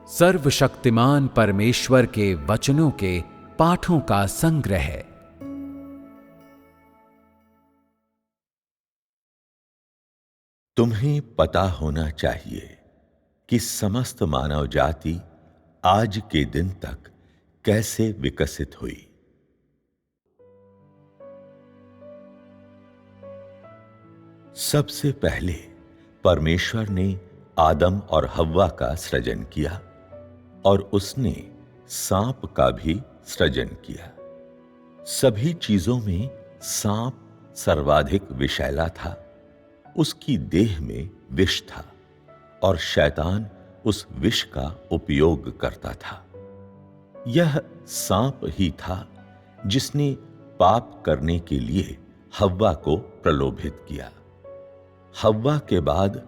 सर्वशक्तिमान परमेश्वर के वचनों के पाठों का संग्रह है। तुम्हें पता होना चाहिए कि समस्त मानव जाति आज के दिन तक कैसे विकसित हुई। सबसे पहले परमेश्वर ने आदम और हव्वा का सृजन किया और उसने सांप का भी सृजन किया। सभी चीजों में सांप सर्वाधिक विषैला था। उसकी देह में विष था और शैतान उस विष का उपयोग करता था। यह सांप ही था जिसने पाप करने के लिए हव्वा को प्रलोभित किया। हव्वा के बाद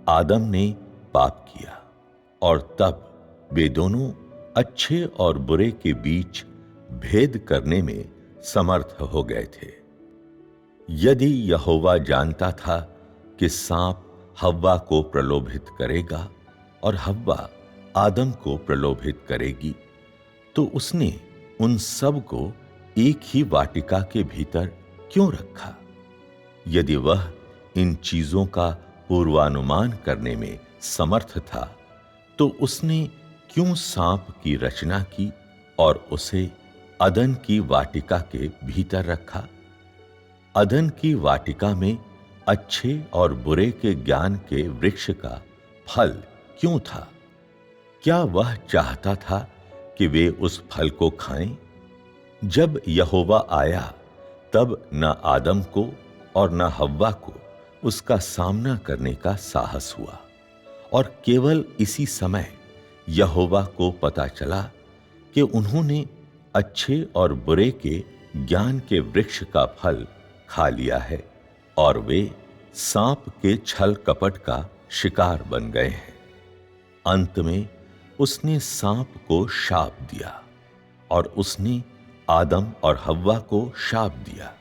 आदम ने पाप किया और तब वे दोनों अच्छे और बुरे के बीच भेद करने में समर्थ हो गए थे। यदि यहोवा जानता था कि सांप हव्वा को प्रलोभित करेगा और हव्वा आदम को प्रलोभित करेगी, तो उसने उन सब को एक ही वाटिका के भीतर क्यों रखा? यदि वह इन चीजों का पूर्वानुमान करने में समर्थ था, तो उसने क्यों सांप की रचना की और उसे अदन की वाटिका के भीतर रखा? अदन की वाटिका में अच्छे और बुरे के ज्ञान के वृक्ष का फल क्यों था? क्या वह चाहता था कि वे उस फल को खाएं? जब यहोवा आया, तब न आदम को और न हव्वा को उसका सामना करने का साहस हुआ और केवल इसी समय यहोवा को पता चला कि उन्होंने अच्छे और बुरे के ज्ञान के वृक्ष का फल खा लिया है और वे सांप के छल कपट का शिकार बन गए हैं। अंत में उसने सांप को शाप दिया और उसने आदम और हव्वा को शाप दिया।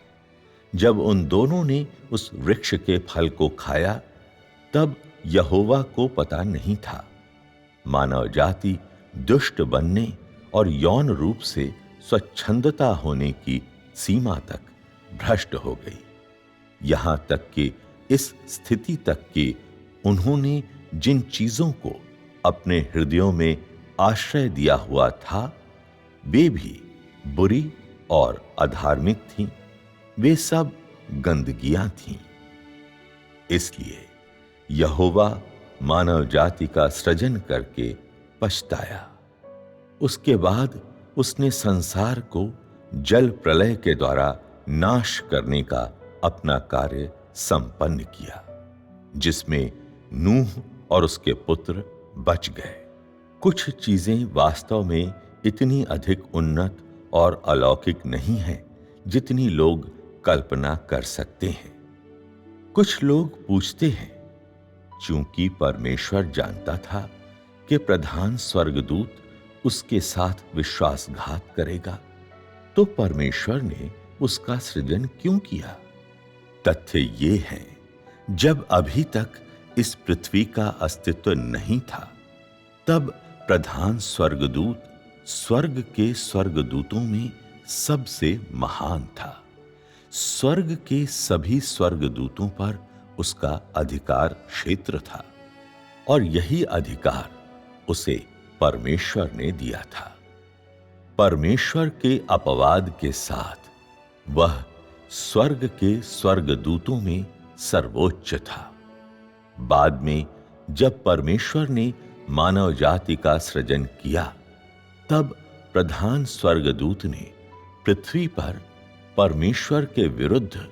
जब उन दोनों ने उस वृक्ष के फल को खाया, तब यहोवा को पता नहीं था। मानव जाति दुष्ट बनने और यौन रूप से स्वच्छंदता होने की सीमा तक भ्रष्ट हो गई। यहां तक कि इस स्थिति तक कि उन्होंने जिन चीजों को अपने हृदयों में आश्रय दिया हुआ था, वे भी बुरी और अधार्मिक थीं। वे सब गंदगियां थीं। इसलिए यहोवा मानव जाति का सृजन करके पछताया। उसके बाद उसने संसार को जल प्रलय के द्वारा नाश करने का अपना कार्य संपन्न किया, जिसमें नूह और उसके पुत्र बच गए। कुछ चीजें वास्तव में इतनी अधिक उन्नत और अलौकिक नहीं हैं जितनी लोग कल्पना कर सकते हैं। कुछ लोग पूछते हैं, चूंकि परमेश्वर जानता था कि प्रधान स्वर्गदूत उसके साथ विश्वासघात करेगा, तो परमेश्वर ने उसका सृजन क्यों किया? तथ्य ये है, जब अभी तक इस पृथ्वी का अस्तित्व नहीं था, तब प्रधान स्वर्गदूत स्वर्ग के स्वर्गदूतों में सबसे महान था। स्वर्ग के सभी स्वर्गदूतों पर उसका अधिकार क्षेत्र था और यही अधिकार उसे परमेश्वर ने दिया था। परमेश्वर के अपवाद के साथ वह स्वर्ग के स्वर्गदूतों में सर्वोच्च था। बाद में जब परमेश्वर ने मानव जाति का सृजन किया, तब प्रधान स्वर्गदूत ने पृथ्वी पर परमेश्वर के विरुद्ध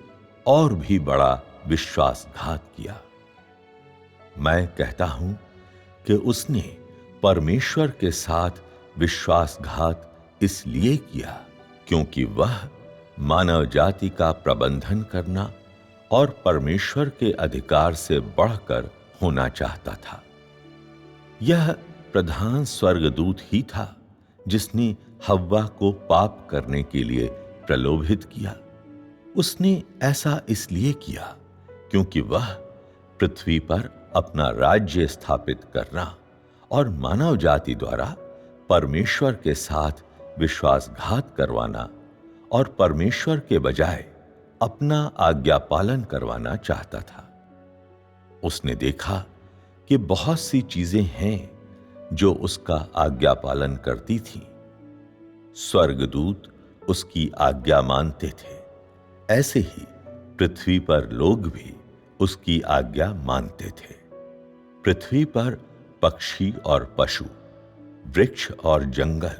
और भी बड़ा विश्वासघात किया। मैं कहता हूं कि उसने परमेश्वर के साथ विश्वासघात इसलिए किया क्योंकि वह मानव जाति का प्रबंधन करना और परमेश्वर के अधिकार से बढ़कर होना चाहता था। यह प्रधान स्वर्गदूत ही था जिसने हव्वा को पाप करने के लिए प्रलोभित किया। उसने ऐसा इसलिए किया क्योंकि वह पृथ्वी पर अपना राज्य स्थापित करना और मानव जाति द्वारा परमेश्वर के साथ विश्वासघात करवाना और परमेश्वर के बजाय अपना आज्ञा पालन करवाना चाहता था। उसने देखा कि बहुत सी चीजें हैं जो उसका आज्ञा पालन करती थीं। स्वर्गदूत उसकी आज्ञा मानते थे, ऐसे ही पृथ्वी पर लोग भी उसकी आज्ञा मानते थे। पृथ्वी पर पक्षी और पशु, वृक्ष और जंगल,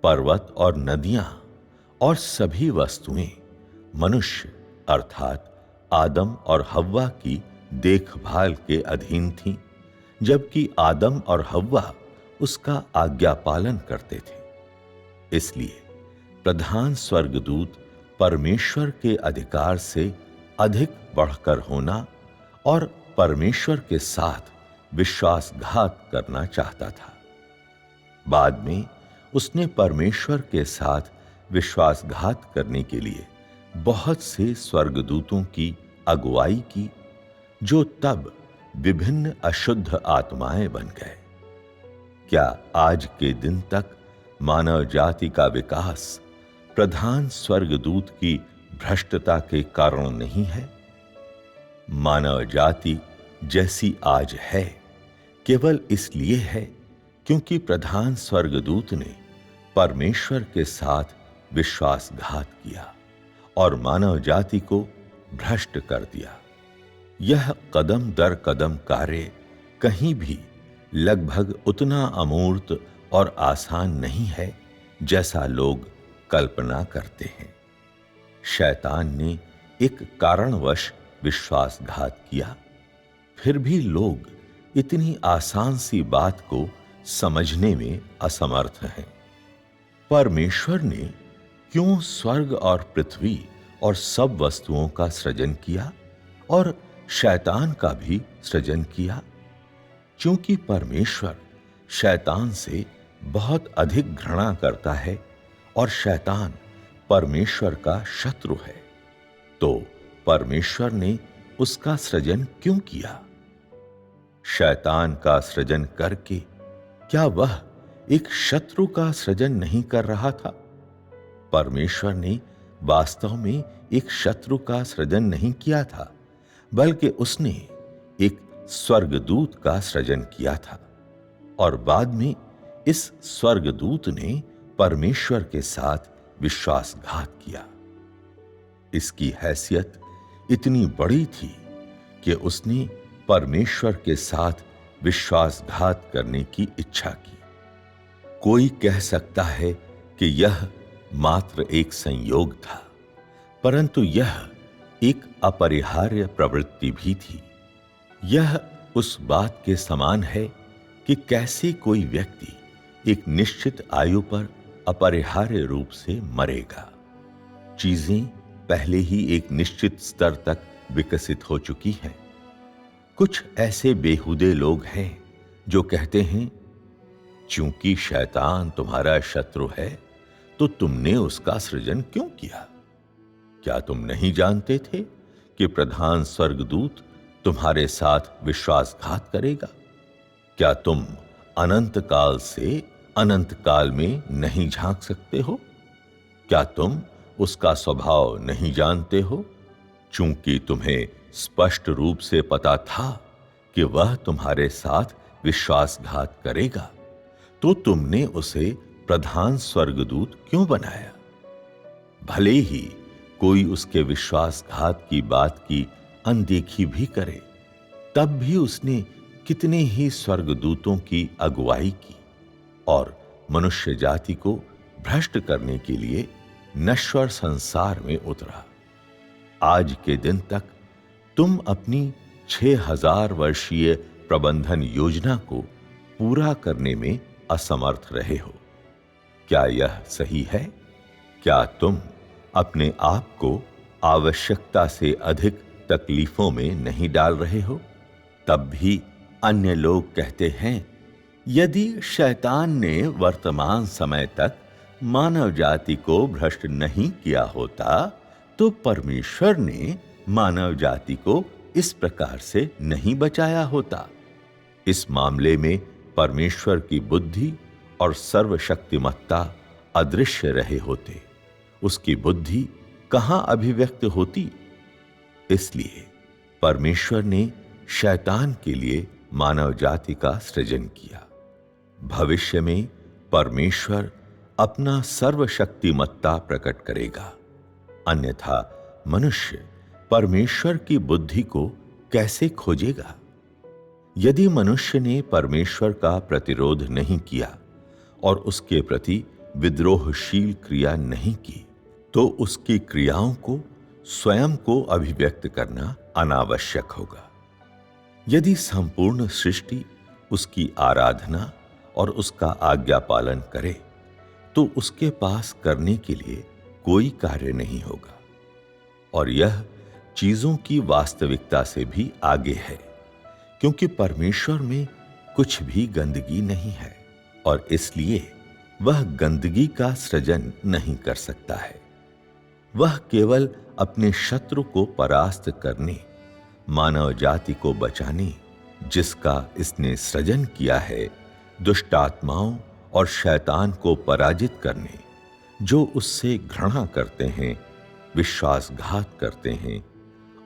पर्वत और नदियां और सभी वस्तुएं मनुष्य अर्थात आदम और हव्वा की देखभाल के अधीन थीं, जबकि आदम और हव्वा उसका आज्ञा पालन करते थे। इसलिए प्रधान स्वर्गदूत परमेश्वर के अधिकार से अधिक बढ़कर होना और परमेश्वर के साथ विश्वासघात करना चाहता था। बाद में उसने परमेश्वर के साथ विश्वासघात करने के लिए बहुत से स्वर्गदूतों की अगुवाई की, जो तब विभिन्न अशुद्ध आत्माएं बन गए। क्या आज के दिन तक मानव जाति का विकास प्रधान स्वर्गदूत की भ्रष्टता के कारण नहीं है? मानव जाति जैसी आज है केवल इसलिए है क्योंकि प्रधान स्वर्गदूत ने परमेश्वर के साथ विश्वासघात किया और मानव जाति को भ्रष्ट कर दिया। यह कदम दर कदम कार्य कहीं भी लगभग उतना अमूर्त और आसान नहीं है जैसा लोग कल्पना करते हैं। शैतान ने एक कारणवश विश्वासघात किया, फिर भी लोग इतनी आसान सी बात को समझने में असमर्थ हैं। परमेश्वर ने क्यों स्वर्ग और पृथ्वी और सब वस्तुओं का सृजन किया और शैतान का भी सृजन किया? क्योंकि परमेश्वर शैतान से बहुत अधिक घृणा करता है और शैतान परमेश्वर का शत्रु है। तो परमेश्वर ने उसका सृजन क्यों किया? शैतान का सृजन करके क्या वह एक शत्रु का सृजन नहीं कर रहा था? परमेश्वर ने वास्तव में एक शत्रु का सृजन नहीं किया था, बल्कि उसने एक स्वर्गदूत का सृजन किया था और बाद में इस स्वर्गदूत ने परमेश्वर के साथ विश्वासघात किया। इसकी हैसियत इतनी बड़ी थी कि उसने परमेश्वर के साथ विश्वासघात करने की इच्छा की। कोई कह सकता है कि यह मात्र एक संयोग था, परंतु यह एक अपरिहार्य प्रवृत्ति भी थी। यह उस बात के समान है कि कैसे कोई व्यक्ति एक निश्चित आयु पर अपरिहार्य रूप से मरेगा। चीजें पहले ही एक निश्चित स्तर तक विकसित हो चुकी हैं। कुछ ऐसे बेहुदे लोग हैं जो कहते हैं, चूंकि शैतान तुम्हारा शत्रु है तो तुमने उसका सृजन क्यों किया? क्या तुम नहीं जानते थे कि प्रधान स्वर्गदूत तुम्हारे साथ विश्वासघात करेगा? क्या तुम अनंत काल से अनंत काल में नहीं झांक सकते हो? क्या तुम उसका स्वभाव नहीं जानते हो? चूंकि तुम्हें स्पष्ट रूप से पता था कि वह तुम्हारे साथ विश्वासघात करेगा, तो तुमने उसे प्रधान स्वर्गदूत क्यों बनाया? भले ही कोई उसके विश्वासघात की बात की अनदेखी भी करे, तब भी उसने कितने ही स्वर्गदूतों की अगुवाई की और मनुष्य जाति को भ्रष्ट करने के लिए नश्वर संसार में उतरा। आज के दिन तक तुम अपनी 6000 वर्षीय प्रबंधन योजना को पूरा करने में असमर्थ रहे हो। क्या यह सही है? क्या तुम अपने आप को आवश्यकता से अधिक तकलीफों में नहीं डाल रहे हो? तब भी अन्य लोग कहते हैं, यदि शैतान ने वर्तमान समय तक मानव जाति को भ्रष्ट नहीं किया होता, तो परमेश्वर ने मानव जाति को इस प्रकार से नहीं बचाया होता। इस मामले में परमेश्वर की बुद्धि और सर्वशक्तिमत्ता अदृश्य रहे होते, उसकी बुद्धि कहां अभिव्यक्त होती। इसलिए परमेश्वर ने शैतान के लिए मानव जाति का सृजन किया। भविष्य में परमेश्वर अपना सर्वशक्तिमत्ता प्रकट करेगा, अन्यथा मनुष्य परमेश्वर की बुद्धि को कैसे खोजेगा। यदि मनुष्य ने परमेश्वर का प्रतिरोध नहीं किया और उसके प्रति विद्रोहशील क्रिया नहीं की, तो उसकी क्रियाओं को स्वयं को अभिव्यक्त करना अनावश्यक होगा। यदि संपूर्ण सृष्टि उसकी आराधना और उसका आज्ञा पालन करे, तो उसके पास करने के लिए कोई कार्य नहीं होगा। और यह चीजों की वास्तविकता से भी आगे है, क्योंकि परमेश्वर में कुछ भी गंदगी नहीं है और इसलिए वह गंदगी का सृजन नहीं कर सकता है। वह केवल अपने शत्रु को परास्त करने, मानव जाति को बचाने, जिसका इसने सृजन किया है, दुष्ट आत्माओं और शैतान को पराजित करने, जो उससे घृणा करते हैं, विश्वासघात करते हैं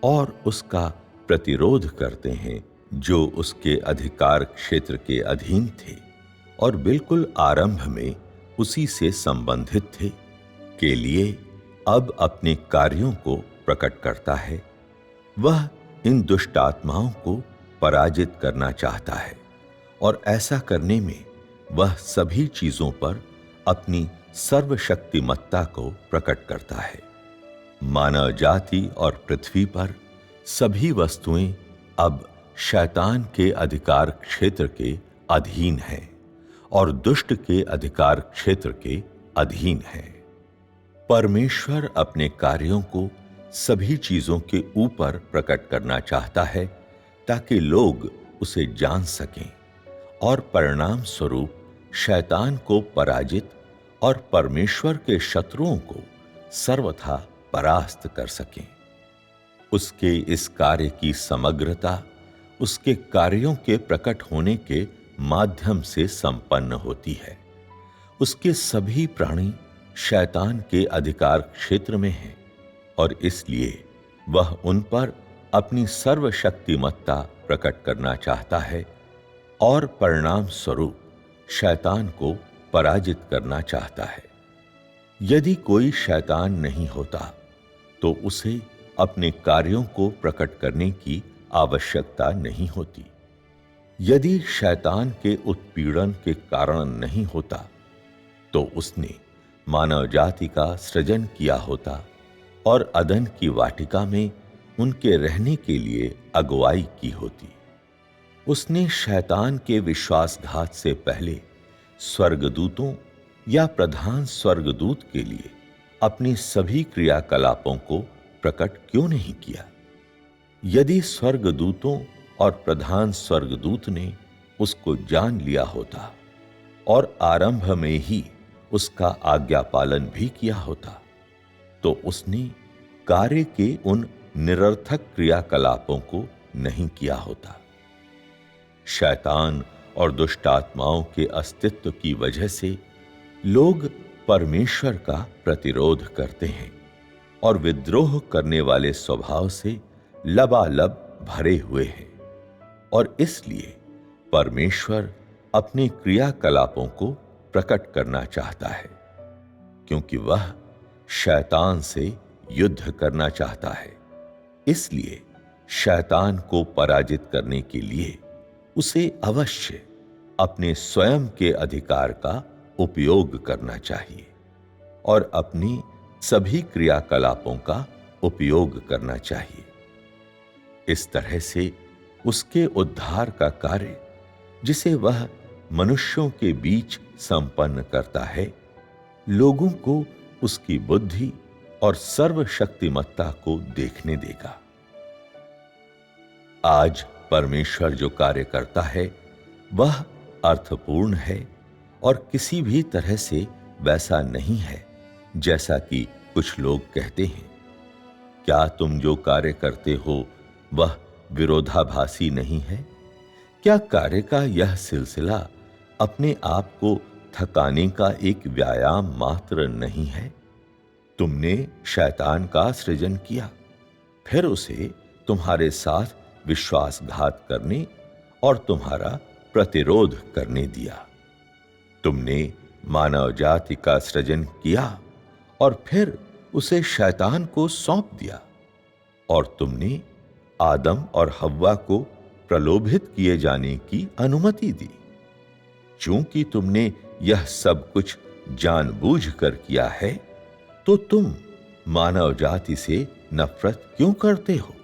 और उसका प्रतिरोध करते हैं, जो उसके अधिकार क्षेत्र के अधीन थे और बिल्कुल आरंभ में उसी से संबंधित थे, के लिए अब अपने कार्यों को प्रकट करता है। वह इन दुष्ट आत्माओं को पराजित करना चाहता है और ऐसा करने में वह सभी चीजों पर अपनी सर्वशक्तिमत्ता को प्रकट करता है। मानव जाति और पृथ्वी पर सभी वस्तुएं अब शैतान के अधिकार क्षेत्र के अधीन हैं और दुष्ट के अधिकार क्षेत्र के अधीन हैं। परमेश्वर अपने कार्यों को सभी चीजों के ऊपर प्रकट करना चाहता है, ताकि लोग उसे जान सकें और परिणाम स्वरूप शैतान को पराजित और परमेश्वर के शत्रुओं को सर्वथा परास्त कर सकें। उसके इस कार्य की समग्रता उसके कार्यों के प्रकट होने के माध्यम से संपन्न होती है। उसके सभी प्राणी शैतान के अधिकार क्षेत्र में हैं और इसलिए वह उन पर अपनी सर्वशक्तिमत्ता प्रकट करना चाहता है और परिणाम स्वरूप शैतान को पराजित करना चाहता है। यदि कोई शैतान नहीं होता, तो उसे अपने कार्यों को प्रकट करने की आवश्यकता नहीं होती। यदि शैतान के उत्पीड़न के कारण नहीं होता, तो उसने मानव जाति का सृजन किया होता और अदन की वाटिका में उनके रहने के लिए अगुवाई की होती। उसने शैतान के विश्वासघात से पहले स्वर्गदूतों या प्रधान स्वर्गदूत के लिए अपनी सभी क्रियाकलापों को प्रकट क्यों नहीं किया? यदि स्वर्गदूतों और प्रधान स्वर्गदूत ने उसको जान लिया होता और आरंभ में ही उसका आज्ञा पालन भी किया होता, तो उसने कार्य के उन निरर्थक क्रियाकलापों को नहीं किया होता। शैतान और दुष्ट आत्माओं के अस्तित्व की वजह से लोग परमेश्वर का प्रतिरोध करते हैं और विद्रोह करने वाले स्वभाव से लबालब भरे हुए हैं, और इसलिए परमेश्वर अपने क्रियाकलापों को प्रकट करना चाहता है, क्योंकि वह शैतान से युद्ध करना चाहता है। इसलिए शैतान को पराजित करने के लिए उसे अवश्य अपने स्वयं के अधिकार का उपयोग करना चाहिए और अपनी सभी क्रियाकलापों का उपयोग करना चाहिए। इस तरह से उसके उद्धार का कार्य, जिसे वह मनुष्यों के बीच संपन्न करता है, लोगों को उसकी बुद्धि और सर्वशक्तिमत्ता को देखने देगा। आज परमेश्वर जो कार्य करता है वह अर्थपूर्ण है और किसी भी तरह से वैसा नहीं है जैसा कि कुछ लोग कहते हैं। क्या तुम जो कार्य करते हो वह विरोधाभासी नहीं है? क्या कार्य का यह सिलसिला अपने आप को थकाने का एक व्यायाम मात्र नहीं है। तुमने शैतान का सृजन किया, फिर उसे तुम्हारे साथ विश्वासघात करने और तुम्हारा प्रतिरोध करने दिया। तुमने मानव जाति का सृजन किया और फिर उसे शैतान को सौंप दिया, और तुमने आदम और हव्वा को प्रलोभित किए जाने की अनुमति दी। चूंकि तुमने यह सब कुछ जानबूझकर किया है, तो तुम मानव जाति से नफरत क्यों करते हो?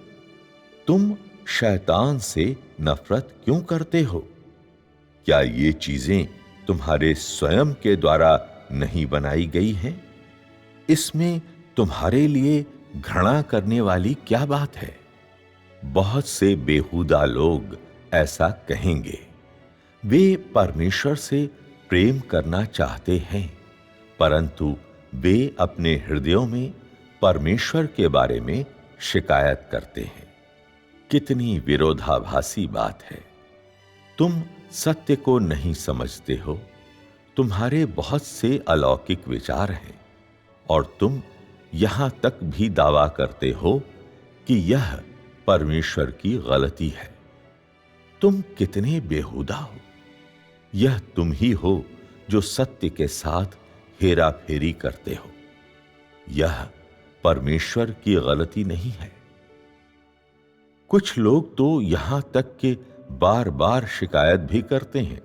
तुम शैतान से नफरत क्यों करते हो? क्या ये चीजें तुम्हारे स्वयं के द्वारा नहीं बनाई गई हैं? इसमें तुम्हारे लिए घृणा करने वाली क्या बात है? बहुत से बेहुदा लोग ऐसा कहेंगे। वे परमेश्वर से प्रेम करना चाहते हैं, परंतु वे अपने हृदयों में परमेश्वर के बारे में शिकायत करते हैं। कितनी विरोधाभासी बात है। तुम सत्य को नहीं समझते हो। तुम्हारे बहुत से अलौकिक विचार हैं, और तुम यहां तक भी दावा करते हो कि यह परमेश्वर की गलती है। तुम कितने बेहुदा हो। यह तुम ही हो जो सत्य के साथ हेरा फेरी करते हो। यह परमेश्वर की गलती नहीं है। कुछ लोग तो यहां तक कि बार बार शिकायत भी करते हैं,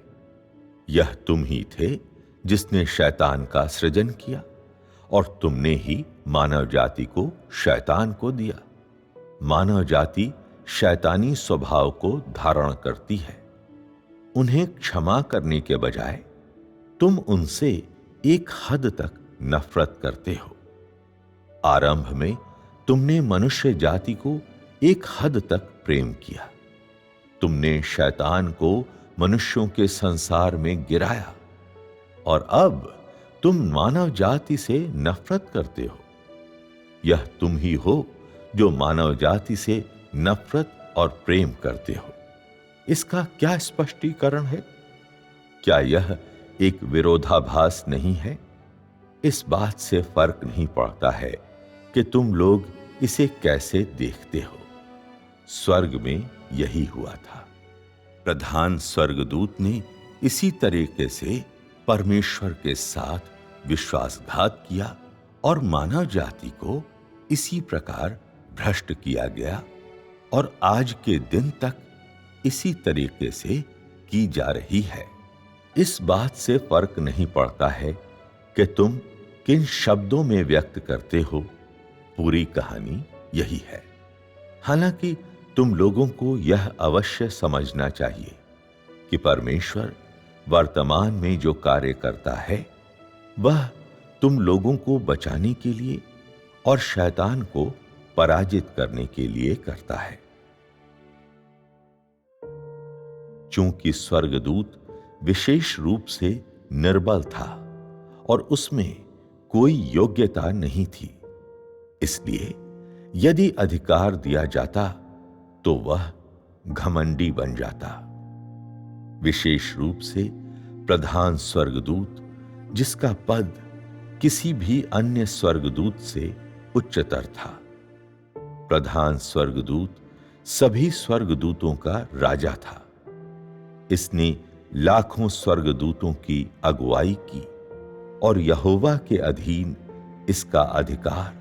यह तुम ही थे जिसने शैतान का सृजन किया, और तुमने ही मानव जाति को शैतान को दिया। मानव जाति शैतानी स्वभाव को धारण करती है। उन्हें क्षमा करने के बजाय तुम उनसे एक हद तक नफरत करते हो। आरंभ में तुमने मनुष्य जाति को एक हद तक प्रेम किया। तुमने शैतान को मनुष्यों के संसार में गिराया, और अब तुम मानव जाति से नफरत करते हो। यह तुम ही हो जो मानव जाति से नफरत और प्रेम करते हो। इसका क्या स्पष्टीकरण है? क्या यह एक विरोधाभास नहीं है? इस बात से फर्क नहीं पड़ता है कि तुम लोग इसे कैसे देखते हो। स्वर्ग में यही हुआ था। प्रधान स्वर्गदूत ने इसी तरीके से परमेश्वर के साथ विश्वासघात किया, और मानव जाति को इसी प्रकार भ्रष्ट किया गया, और आज के दिन तक इसी तरीके से की जा रही है। इस बात से फर्क नहीं पड़ता है कि तुम किन शब्दों में व्यक्त करते हो। पूरी कहानी यही है। हालांकि तुम लोगों को यह अवश्य समझना चाहिए कि परमेश्वर वर्तमान में जो कार्य करता है, वह तुम लोगों को बचाने के लिए और शैतान को पराजित करने के लिए करता है। चूंकि स्वर्गदूत विशेष रूप से निर्बल था और उसमें कोई योग्यता नहीं थी, इसलिए यदि अधिकार दिया जाता तो वह घमंडी बन जाता। विशेष रूप से प्रधान स्वर्गदूत, जिसका पद किसी भी अन्य स्वर्गदूत से उच्चतर था। प्रधान स्वर्गदूत सभी स्वर्गदूतों का राजा था। इसने लाखों स्वर्गदूतों की अगुवाई की, और यहोवा के अधीन इसका अधिकार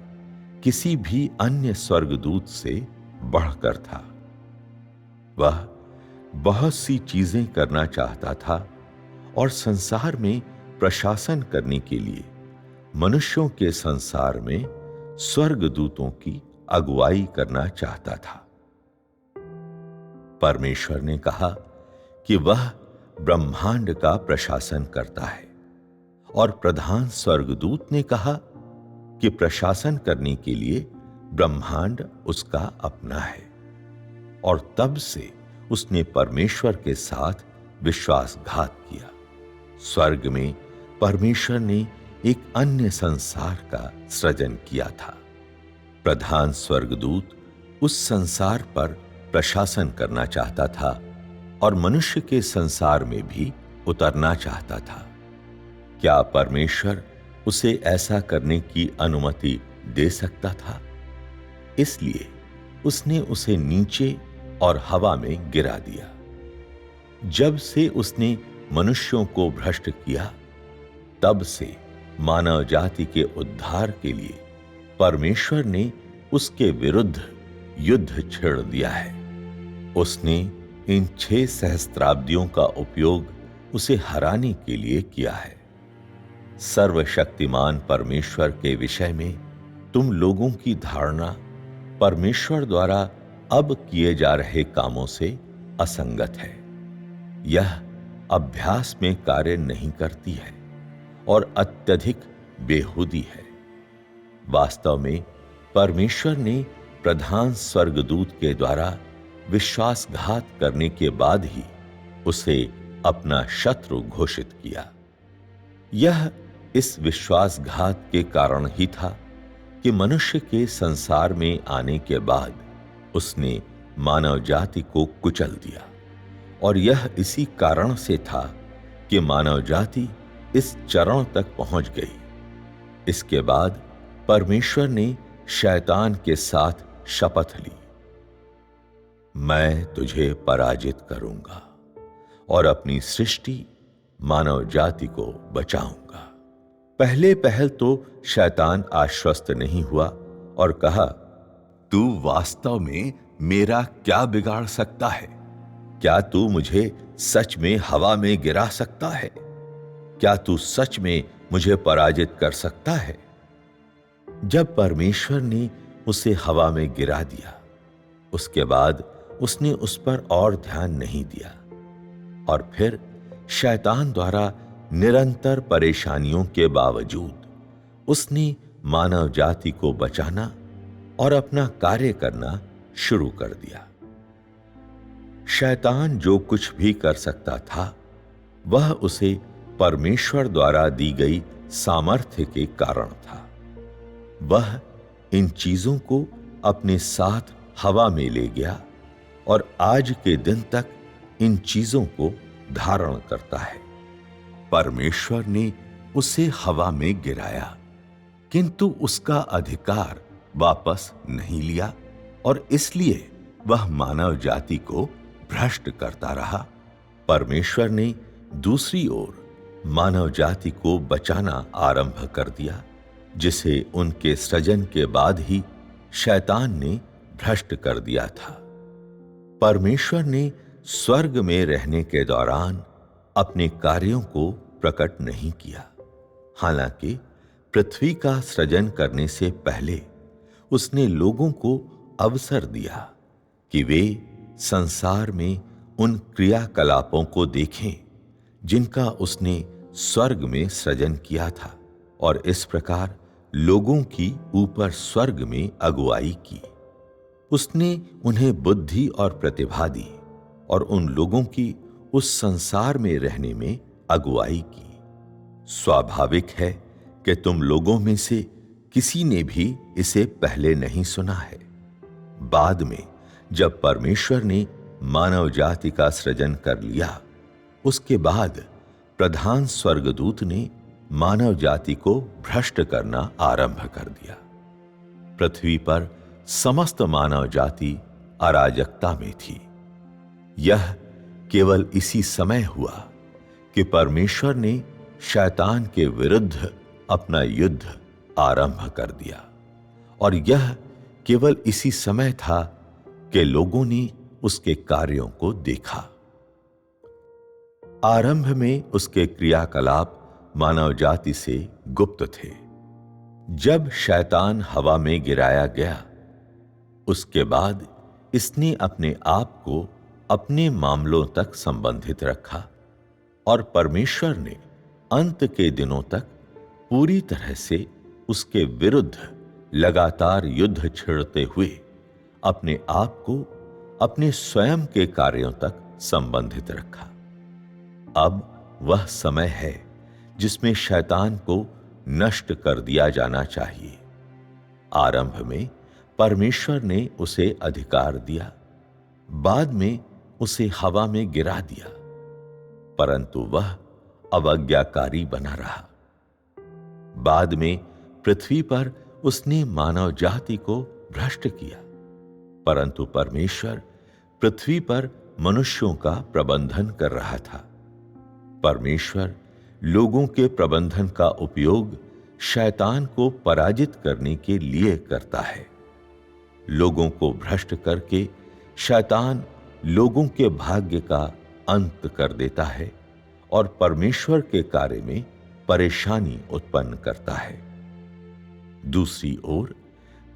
किसी भी अन्य स्वर्गदूत से बढ़कर था। वह बहुत सी चीजें करना चाहता था, और संसार में प्रशासन करने के लिए मनुष्यों के संसार में स्वर्गदूतों की अगुवाई करना चाहता था। परमेश्वर ने कहा कि वह ब्रह्मांड का प्रशासन करता है, और प्रधान स्वर्गदूत ने कहा कि प्रशासन करने के लिए ब्रह्मांड उसका अपना है, और तब से उसने परमेश्वर के साथ विश्वासघात किया। स्वर्ग में परमेश्वर ने एक अन्य संसार का सृजन किया था। प्रधान स्वर्गदूत उस संसार पर प्रशासन करना चाहता था, और मनुष्य के संसार में भी उतरना चाहता था। क्या परमेश्वर उसे ऐसा करने की अनुमति दे सकता था? इसलिए उसने उसे नीचे और हवा में गिरा दिया। जब से उसने मनुष्यों को भ्रष्ट किया, तब से मानव जाति के उद्धार के लिए परमेश्वर ने उसके विरुद्ध युद्ध छेड़ दिया है। उसने इन 6 सहस्त्राब्दियों का उपयोग उसे हराने के लिए किया है। सर्वशक्तिमान परमेश्वर के विषय में तुम लोगों की धारणा परमेश्वर द्वारा अब किए जा रहे कामों से असंगत है। यह अभ्यास में कार्य नहीं करती है और अत्यधिक बेहूदी है। वास्तव में परमेश्वर ने प्रधान स्वर्गदूत के द्वारा विश्वासघात करने के बाद ही उसे अपना शत्रु घोषित किया। यह इस विश्वासघात के कारण ही था कि मनुष्य के संसार में आने के बाद उसने मानव जाति को कुचल दिया, और यह इसी कारण से था कि मानव जाति इस चरण तक पहुंच गई। इसके बाद परमेश्वर ने शैतान के साथ शपथ ली, मैं तुझे पराजित करूंगा और अपनी सृष्टि मानव जाति को बचाऊंगा। पहले पहल तो शैतान आश्वस्त नहीं हुआ और कहा, तू वास्तव में मेरा क्या बिगाड़ सकता है? क्या तू मुझे सच में हवा में गिरा सकता है? क्या तू सच में मुझे पराजित कर सकता है? जब परमेश्वर ने उसे हवा में गिरा दिया, उसके बाद उसने उस पर और ध्यान नहीं दिया, और फिर शैतान द्वारा निरंतर परेशानियों के बावजूद उसने मानव जाति को बचाना और अपना कार्य करना शुरू कर दिया। शैतान जो कुछ भी कर सकता था, वह उसे परमेश्वर द्वारा दी गई सामर्थ्य के कारण था। वह इन चीजों को अपने साथ हवा में ले गया और आज के दिन तक इन चीजों को धारण करता है। परमेश्वर ने उसे हवा में गिराया, किंतु उसका अधिकार वापस नहीं लिया, और इसलिए वह मानव जाति को भ्रष्ट करता रहा। परमेश्वर ने दूसरी ओर मानव जाति को बचाना आरंभ कर दिया, जिसे उनके सृजन के बाद ही शैतान ने भ्रष्ट कर दिया था। परमेश्वर ने स्वर्ग में रहने के दौरान अपने कार्यों को प्रकट नहीं किया। हालांकि पृथ्वी का सृजन करने से पहले उसने लोगों को अवसर दिया कि वे संसार में उन क्रियाकलापों को देखें जिनका उसने स्वर्ग में सृजन किया था, और इस प्रकार लोगों की ऊपर स्वर्ग में अगुवाई की। उसने उन्हें बुद्धि और प्रतिभा दी और उन लोगों की उस संसार में रहने में अगुवाई की। स्वाभाविक है कि तुम लोगों में से किसी ने भी इसे पहले नहीं सुना है। बाद में जब परमेश्वर ने मानव जाति का सृजन कर लिया, उसके बाद प्रधान स्वर्गदूत ने मानव जाति को भ्रष्ट करना आरंभ कर दिया। पृथ्वी पर समस्त मानव जाति अराजकता में थी। यह केवल इसी समय हुआ कि परमेश्वर ने शैतान के विरुद्ध अपना युद्ध आरंभ कर दिया, और यह केवल इसी समय था कि लोगों ने उसके कार्यों को देखा। आरंभ में उसके क्रियाकलाप मानव जाति से गुप्त थे। जब शैतान हवा में गिराया गया, उसके बाद इसने अपने आप को अपने मामलों तक संबंधित रखा, और परमेश्वर ने अंत के दिनों तक पूरी तरह से उसके विरुद्ध लगातार युद्ध छेड़ते हुए अपने आप को अपने स्वयं के कार्यों तक संबंधित रखा। अब वह समय है जिसमें शैतान को नष्ट कर दिया जाना चाहिए। आरंभ में परमेश्वर ने उसे अधिकार दिया, बाद में उसे हवा में गिरा दिया। परंतु वह अवज्ञाकारी बना रहा। बाद में पृथ्वी पर उसने मानव जाति को भ्रष्ट किया, परंतु परमेश्वर पृथ्वी पर मनुष्यों का प्रबंधन कर रहा था। परमेश्वर लोगों के प्रबंधन का उपयोग शैतान को पराजित करने के लिए करता है। लोगों को भ्रष्ट करके शैतान लोगों के भाग्य का अंत कर देता है और परमेश्वर के कार्य में परेशानी उत्पन्न करता है। दूसरी ओर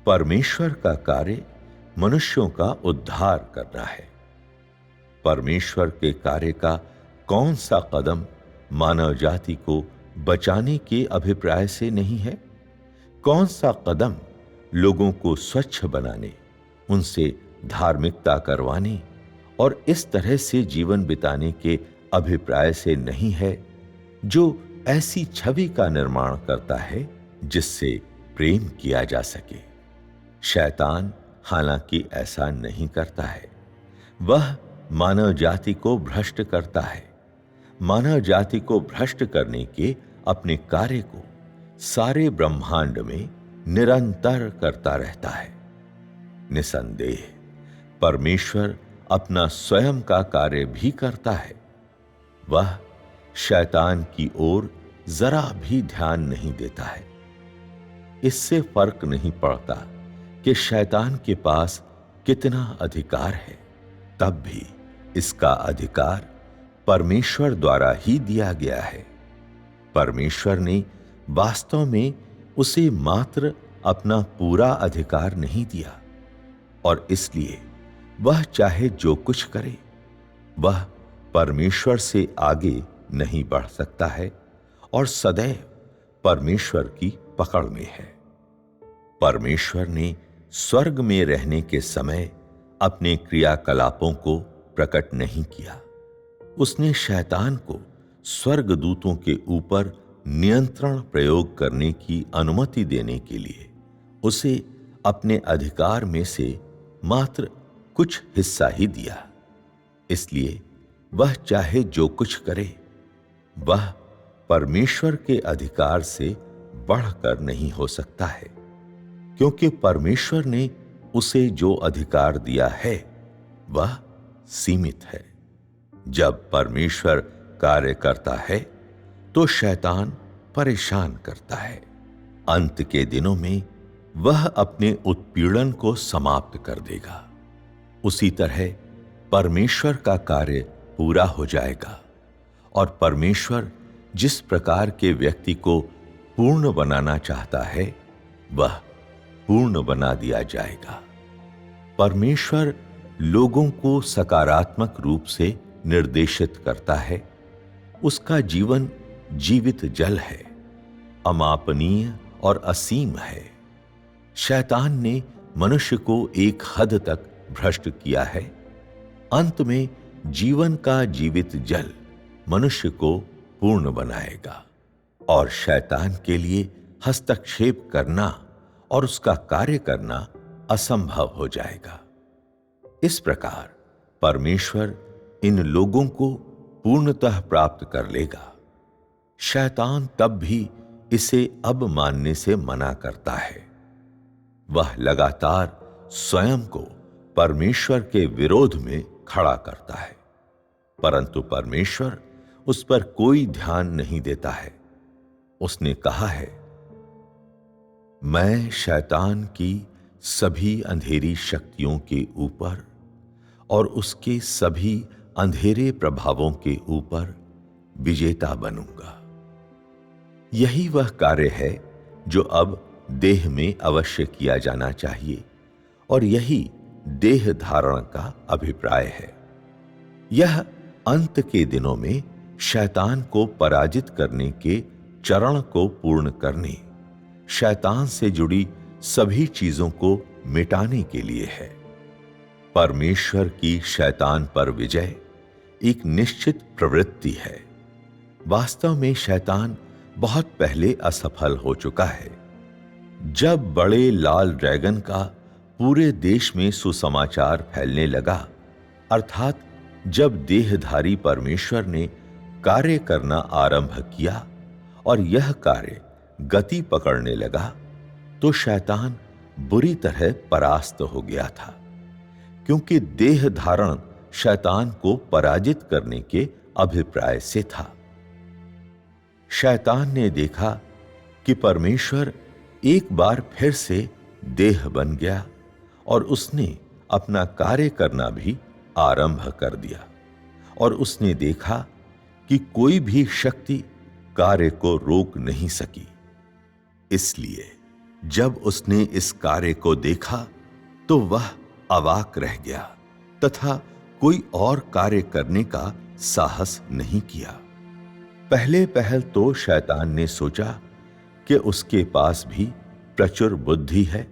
परमेश्वर का कार्य मनुष्यों का उद्धार करना है। परमेश्वर के कार्य का कौन सा कदम मानव जाति को बचाने के अभिप्राय से नहीं है? कौन सा कदम लोगों को स्वच्छ बनाने, उनसे धार्मिकता करवाने और इस तरह से जीवन बिताने के अभिप्राय से नहीं है, जो ऐसी छवि का निर्माण करता है जिससे प्रेम किया जा सके? शैतान हालांकि ऐसा नहीं करता है। वह मानव जाति को भ्रष्ट करता है। मानव जाति को भ्रष्ट करने के अपने कार्य को सारे ब्रह्मांड में निरंतर करता रहता है। निसंदेह परमेश्वर अपना स्वयं का कार्य भी करता है। वह शैतान की ओर जरा भी ध्यान नहीं देता है। इससे फर्क नहीं पड़ता कि शैतान के पास कितना अधिकार है, तब भी इसका अधिकार परमेश्वर द्वारा ही दिया गया है। परमेश्वर ने वास्तव में उसे मात्र अपना पूरा अधिकार नहीं दिया और इसलिए वह चाहे जो कुछ करे, वह परमेश्वर से आगे नहीं बढ़ सकता है और सदैव परमेश्वर की पकड़ में है। परमेश्वर ने स्वर्ग में रहने के समय अपने क्रियाकलापों को प्रकट नहीं किया। उसने शैतान को स्वर्गदूतों के ऊपर नियंत्रण प्रयोग करने की अनुमति देने के लिए उसे अपने अधिकार में से मात्र कुछ हिस्सा ही दिया। इसलिए वह चाहे जो कुछ करे, वह परमेश्वर के अधिकार से बढ़कर नहीं हो सकता है, क्योंकि परमेश्वर ने उसे जो अधिकार दिया है वह सीमित है। जब परमेश्वर कार्य करता है तो शैतान परेशान करता है। अंत के दिनों में वह अपने उत्पीड़न को समाप्त कर देगा। उसी तरह परमेश्वर का कार्य पूरा हो जाएगा और परमेश्वर जिस प्रकार के व्यक्ति को पूर्ण बनाना चाहता है वह पूर्ण बना दिया जाएगा। परमेश्वर लोगों को सकारात्मक रूप से निर्देशित करता है। उसका जीवन जीवित जल है, अमापनीय और असीम है। शैतान ने मनुष्य को एक हद तक भ्रष्ट किया है। अंत में जीवन का जीवित जल मनुष्य को पूर्ण बनाएगा और शैतान के लिए हस्तक्षेप करना और उसका कार्य करना असंभव हो जाएगा। इस प्रकार परमेश्वर इन लोगों को पूर्णतः प्राप्त कर लेगा। शैतान तब भी इसे अब मानने से मना करता है। वह लगातार स्वयं को परमेश्वर के विरोध में खड़ा करता है, परंतु परमेश्वर उस पर कोई ध्यान नहीं देता है। उसने कहा है, मैं शैतान की सभी अंधेरी शक्तियों के ऊपर और उसके सभी अंधेरे प्रभावों के ऊपर विजेता बनूंगा। यही वह कार्य है जो अब देह में अवश्य किया जाना चाहिए और यही देह धारण का अभिप्राय है। यह अंत के दिनों में शैतान को पराजित करने के चरण को पूर्ण करने, शैतान से जुड़ी सभी चीजों को मिटाने के लिए है। परमेश्वर की शैतान पर विजय एक निश्चित प्रवृत्ति है। वास्तव में शैतान बहुत पहले असफल हो चुका है। जब बड़े लाल ड्रैगन का पूरे देश में सुसमाचार फैलने लगा, अर्थात जब देहधारी परमेश्वर ने कार्य करना आरंभ किया और यह कार्य गति पकड़ने लगा तो शैतान बुरी तरह परास्त हो गया था, क्योंकि देह धारण शैतान को पराजित करने के अभिप्राय से था। शैतान ने देखा कि परमेश्वर एक बार फिर से देह बन गया और उसने अपना कार्य करना भी आरंभ कर दिया, और उसने देखा कि कोई भी शक्ति कार्य को रोक नहीं सकी। इसलिए जब उसने इस कार्य को देखा तो वह अवाक रह गया तथा कोई और कार्य करने का साहस नहीं किया। पहले पहल तो शैतान ने सोचा कि उसके पास भी प्रचुर बुद्धि है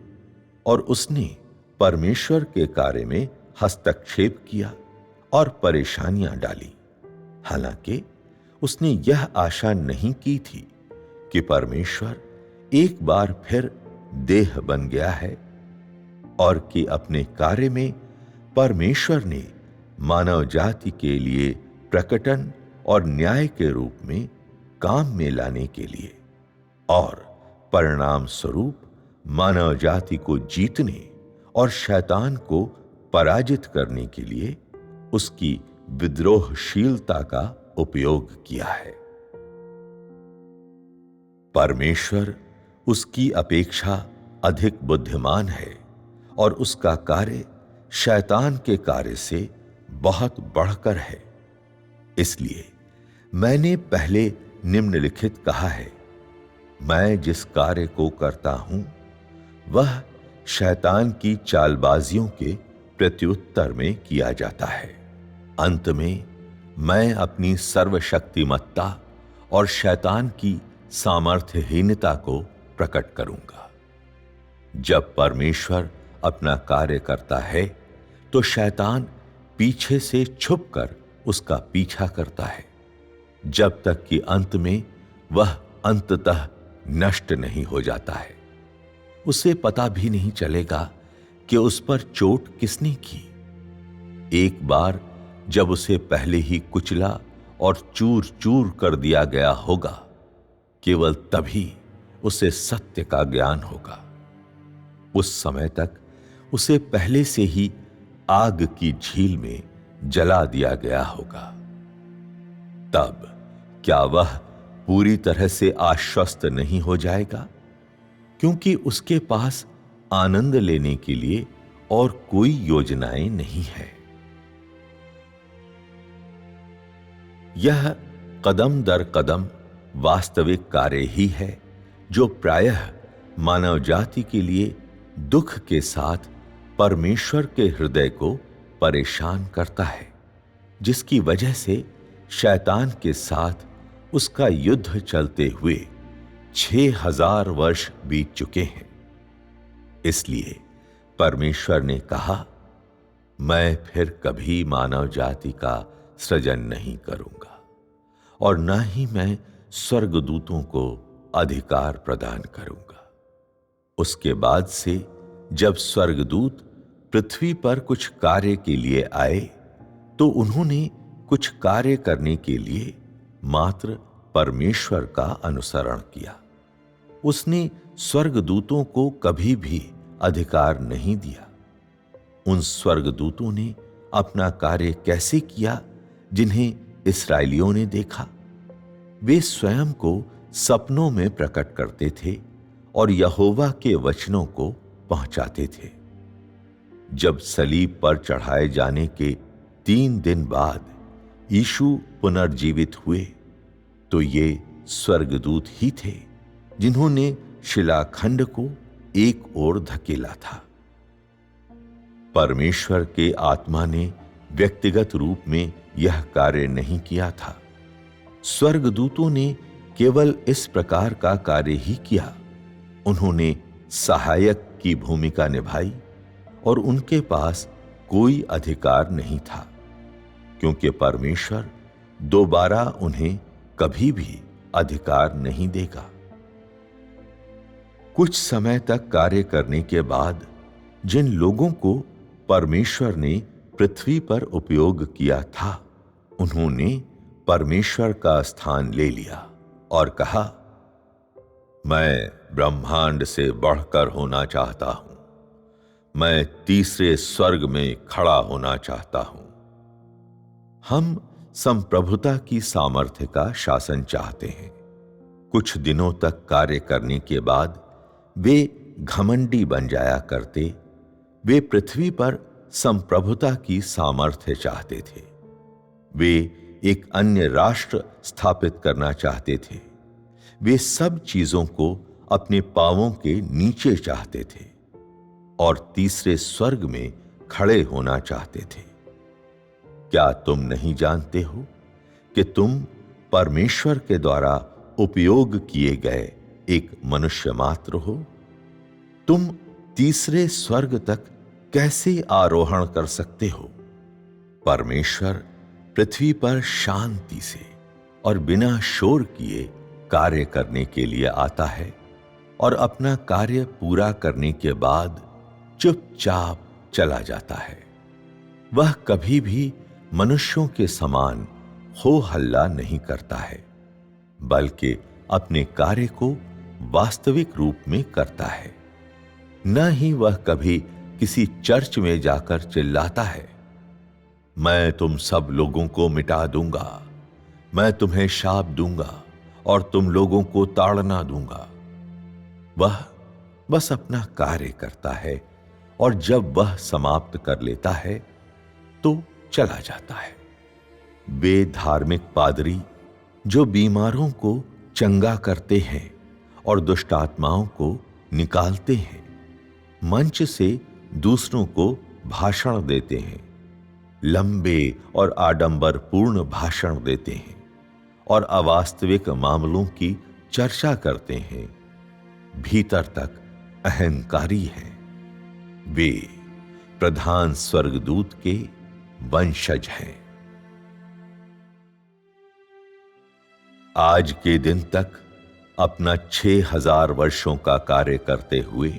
और उसने परमेश्वर के कार्य में हस्तक्षेप किया और परेशानियां डाली। हालांकि उसने यह आशा नहीं की थी कि परमेश्वर एक बार फिर देह बन गया है और कि अपने कार्य में परमेश्वर ने मानव जाति के लिए प्रकटन और न्याय के रूप में काम में लाने के लिए और परिणाम स्वरूप मानव जाति को जीतने और शैतान को पराजित करने के लिए उसकी विद्रोहशीलता का उपयोग किया है। परमेश्वर उसकी अपेक्षा अधिक बुद्धिमान है और उसका कार्य शैतान के कार्य से बहुत बढ़कर है। इसलिए मैंने पहले निम्नलिखित कहा है, मैं जिस कार्य को करता हूं वह शैतान की चालबाजियों के प्रत्युत्तर में किया जाता है। अंत में मैं अपनी सर्वशक्तिमत्ता और शैतान की सामर्थ्यहीनता को प्रकट करूंगा। जब परमेश्वर अपना कार्य करता है तो शैतान पीछे से छुपकर उसका पीछा करता है, जब तक कि अंत में वह अंततः नष्ट नहीं हो जाता है। उसे पता भी नहीं चलेगा कि उस पर चोट किसने की। एक बार जब उसे पहले ही कुचला और चूर चूर कर दिया गया होगा, केवल तभी उसे सत्य का ज्ञान होगा। उस समय तक उसे पहले से ही आग की झील में जला दिया गया होगा। तब क्या वह पूरी तरह से आश्वस्त नहीं हो जाएगा, क्योंकि उसके पास आनंद लेने के लिए और कोई योजनाएं नहीं है। यह कदम दर कदम वास्तविक कार्य ही है जो प्रायः मानव जाति के लिए दुख के साथ परमेश्वर के हृदय को परेशान करता है, जिसकी वजह से शैतान के साथ उसका युद्ध चलते हुए 6000 वर्ष बीत चुके हैं। इसलिए परमेश्वर ने कहा, मैं फिर कभी मानव जाति का सृजन नहीं करूंगा और ना ही मैं स्वर्गदूतों को अधिकार प्रदान करूंगा। उसके बाद से जब स्वर्गदूत पृथ्वी पर कुछ कार्य के लिए आए तो उन्होंने कुछ कार्य करने के लिए मात्र परमेश्वर का अनुसरण किया। उसने स्वर्गदूतों को कभी भी अधिकार नहीं दिया। उन स्वर्गदूतों ने अपना कार्य कैसे किया जिन्हें इस्राएलियों ने देखा? वे स्वयं को सपनों में प्रकट करते थे और यहोवा के वचनों को पहुंचाते थे। जब सलीब पर चढ़ाए जाने के 3 दिन बाद यीशु पुनर्जीवित हुए तो ये स्वर्गदूत ही थे जिन्होंने शिलाखंड को एक ओर धकेला था। परमेश्वर के आत्मा ने व्यक्तिगत रूप में यह कार्य नहीं किया था। स्वर्गदूतों ने केवल इस प्रकार का कार्य ही किया। उन्होंने सहायक की भूमिका निभाई और उनके पास कोई अधिकार नहीं था, क्योंकि परमेश्वर दोबारा उन्हें कभी भी अधिकार नहीं देगा। कुछ समय तक कार्य करने के बाद जिन लोगों को परमेश्वर ने पृथ्वी पर उपयोग किया था, उन्होंने परमेश्वर का स्थान ले लिया और कहा, मैं ब्रह्मांड से बढ़कर होना चाहता हूं, मैं तीसरे स्वर्ग में खड़ा होना चाहता हूं। हम संप्रभुता की सामर्थ्य का शासन चाहते हैं। कुछ दिनों तक कार्य करने के बाद वे घमंडी बन जाया करते। वे पृथ्वी पर संप्रभुता की सामर्थ्य चाहते थे। वे एक अन्य राष्ट्र स्थापित करना चाहते थे। वे सब चीजों को अपने पांवों के नीचे चाहते थे और तीसरे स्वर्ग में खड़े होना चाहते थे। क्या तुम नहीं जानते हो कि तुम परमेश्वर के द्वारा उपयोग किए गए एक मनुष्य मात्र हो? तुम तीसरे स्वर्ग तक कैसे आरोहण कर सकते हो? परमेश्वर पृथ्वी पर शांति से और बिना शोर किए कार्य करने के लिए आता है और अपना कार्य पूरा करने के बाद चुपचाप चला जाता है। वह कभी भी मनुष्यों के समान हो हल्ला नहीं करता है, बल्कि अपने कार्य को वास्तविक रूप में करता है। न ही वह कभी किसी चर्च में जाकर चिल्लाता है, मैं तुम सब लोगों को मिटा दूंगा, मैं तुम्हें शाप दूंगा और तुम लोगों को ताड़ना दूंगा। वह बस अपना कार्य करता है और जब वह समाप्त कर लेता है तो चला जाता है। वे धार्मिक पादरी जो बीमारों को चंगा करते हैं और दुष्ट आत्माओं को निकालते हैं, मंच से दूसरों को भाषण देते हैं, लंबे और आडंबरपूर्ण भाषण देते हैं और अवास्तविक मामलों की चर्चा करते हैं, भीतर तक अहंकारी हैं। वे प्रधान स्वर्गदूत के वंशज हैं। आज के दिन तक अपना 6000 वर्षों का कार्य करते हुए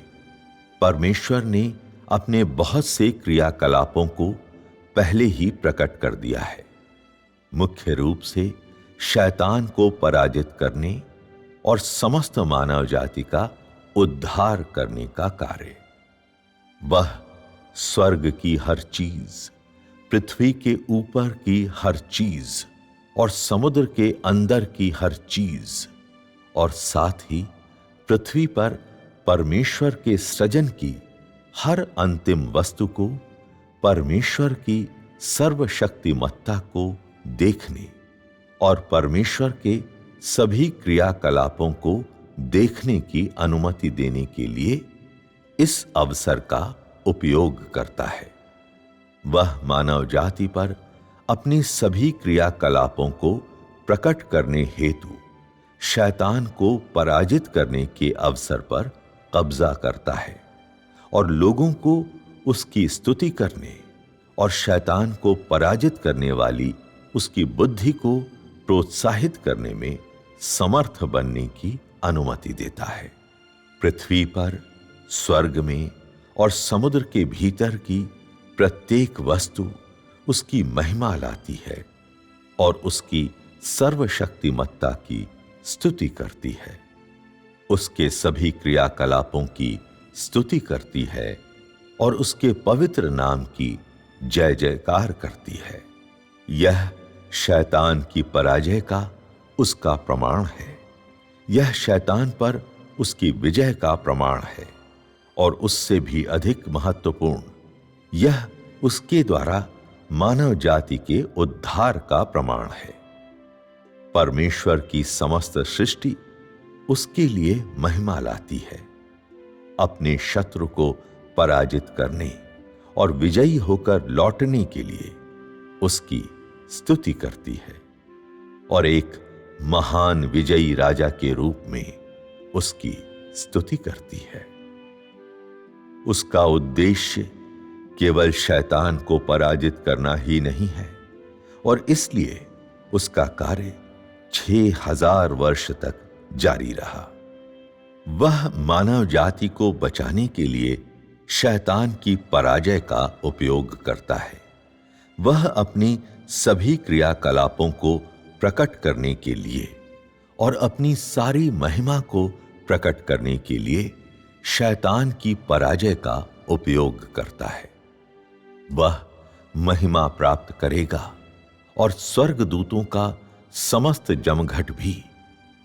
परमेश्वर ने अपने बहुत से क्रियाकलापों को पहले ही प्रकट कर दिया है। मुख्य रूप से शैतान को पराजित करने और समस्त मानव जाति का उद्धार करने का कार्य। वह स्वर्ग की हर चीज, पृथ्वी के ऊपर की हर चीज और समुद्र के अंदर की हर चीज और साथ ही पृथ्वी पर परमेश्वर के सृजन की हर अंतिम वस्तु को, परमेश्वर की सर्वशक्तिमत्ता को देखने और परमेश्वर के सभी क्रियाकलापों को देखने की अनुमति देने के लिए इस अवसर का उपयोग करता है। वह मानव जाति पर अपनी सभी क्रियाकलापों को प्रकट करने हेतु शैतान को पराजित करने के अवसर पर कब्जा करता है और लोगों को उसकी स्तुति करने और शैतान को पराजित करने वाली उसकी बुद्धि को प्रोत्साहित करने में समर्थ बनने की अनुमति देता है। पृथ्वी पर, स्वर्ग में और समुद्र के भीतर की प्रत्येक वस्तु उसकी महिमा लाती है और उसकी सर्वशक्तिमत्ता की स्तुति करती है। उसके सभी क्रियाकलापों की स्तुति करती है और उसके पवित्र नाम की जय जयकार करती है। यह शैतान की पराजय का उसका प्रमाण है। यह शैतान पर उसकी विजय का प्रमाण है और उससे भी अधिक महत्वपूर्ण, यह उसके द्वारा मानव जाति के उद्धार का प्रमाण है। परमेश्वर की समस्त सृष्टि उसके लिए महिमा लाती है, अपने शत्रु को पराजित करने और विजयी होकर लौटने के लिए उसकी स्तुति करती है और एक महान विजयी राजा के रूप में उसकी स्तुति करती है। उसका उद्देश्य केवल शैतान को पराजित करना ही नहीं है और इसलिए उसका कार्य 6000 वर्ष तक जारी रहा। वह मानव जाति को बचाने के लिए शैतान की पराजय का उपयोग करता है। वह अपनी सभी क्रियाकलापों को प्रकट करने के लिए और अपनी सारी महिमा को प्रकट करने के लिए शैतान की पराजय का उपयोग करता है। वह महिमा प्राप्त करेगा और स्वर्गदूतों का समस्त जमघट भी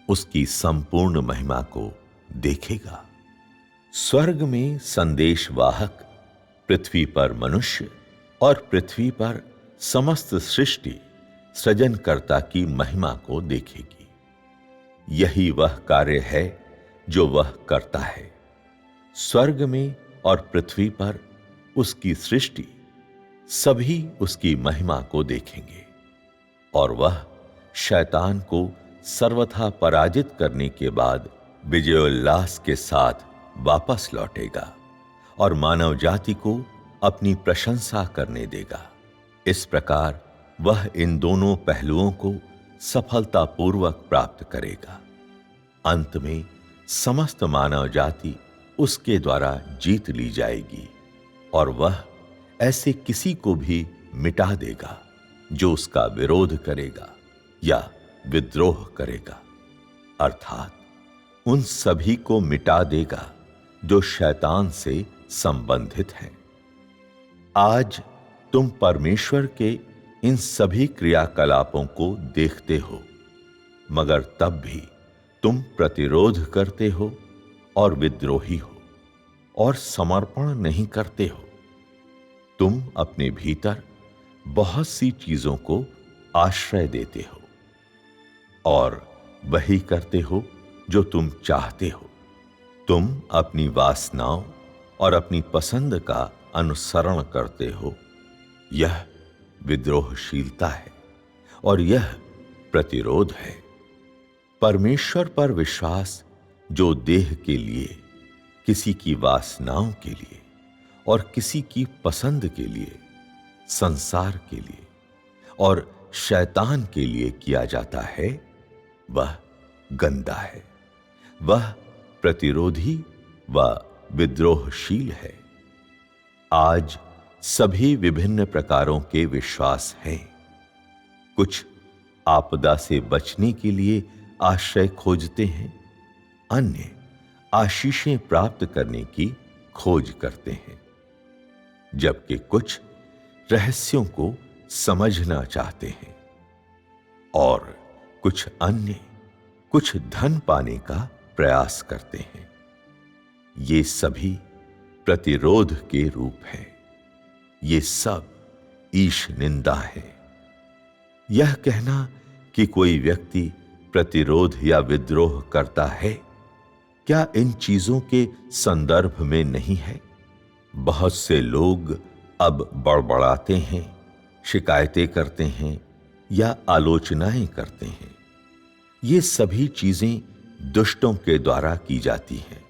उसकी संपूर्ण महिमा को देखेगा। स्वर्ग में संदेशवाहक पृथ्वी पर मनुष्य और पृथ्वी पर समस्त सृष्टि सृजनकर्ता की महिमा को देखेगी। यही वह कार्य है जो वह करता है। स्वर्ग में और पृथ्वी पर उसकी सृष्टि सभी उसकी महिमा को देखेंगे और वह शैतान को सर्वथा पराजित करने के बाद विजयोल्लास के साथ वापस लौटेगा और मानव जाति को अपनी प्रशंसा करने देगा। इस प्रकार वह इन दोनों पहलुओं को सफलतापूर्वक प्राप्त करेगा। अंत में समस्त मानव जाति उसके द्वारा जीत ली जाएगी और वह ऐसे किसी को भी मिटा देगा जो उसका विरोध करेगा या विद्रोह करेगा, अर्थात उन सभी को मिटा देगा जो शैतान से संबंधित हैं। आज तुम परमेश्वर के इन सभी क्रियाकलापों को देखते हो, मगर तब भी तुम प्रतिरोध करते हो और विद्रोही हो और समर्पण नहीं करते हो। तुम अपने भीतर बहुत सी चीजों को आश्रय देते हो और वही करते हो जो तुम चाहते हो। तुम अपनी वासनाओं और अपनी पसंद का अनुसरण करते हो। यह विद्रोहशीलता है और यह प्रतिरोध है। परमेश्वर पर विश्वास जो देह के लिए, किसी की वासनाओं के लिए और किसी की पसंद के लिए, संसार के लिए और शैतान के लिए किया जाता है, वह गंदा है। वह प्रतिरोधी व विद्रोहशील है। आज सभी विभिन्न प्रकारों के विश्वास हैं। कुछ आपदा से बचने के लिए आश्रय खोजते हैं, अन्य आशीषें प्राप्त करने की खोज करते हैं, जबकि कुछ रहस्यों को समझना चाहते हैं और कुछ अन्य कुछ धन पाने का प्रयास करते हैं। ये सभी प्रतिरोध के रूप हैं। ये सब ईश निंदा है। यह कहना कि कोई व्यक्ति प्रतिरोध या विद्रोह करता है, क्या इन चीजों के संदर्भ में नहीं है? बहुत से लोग अब बड़बड़ाते हैं, शिकायतें करते हैं या आलोचनाएं करते हैं। ये सभी चीजें दुष्टों के द्वारा की जाती हैं।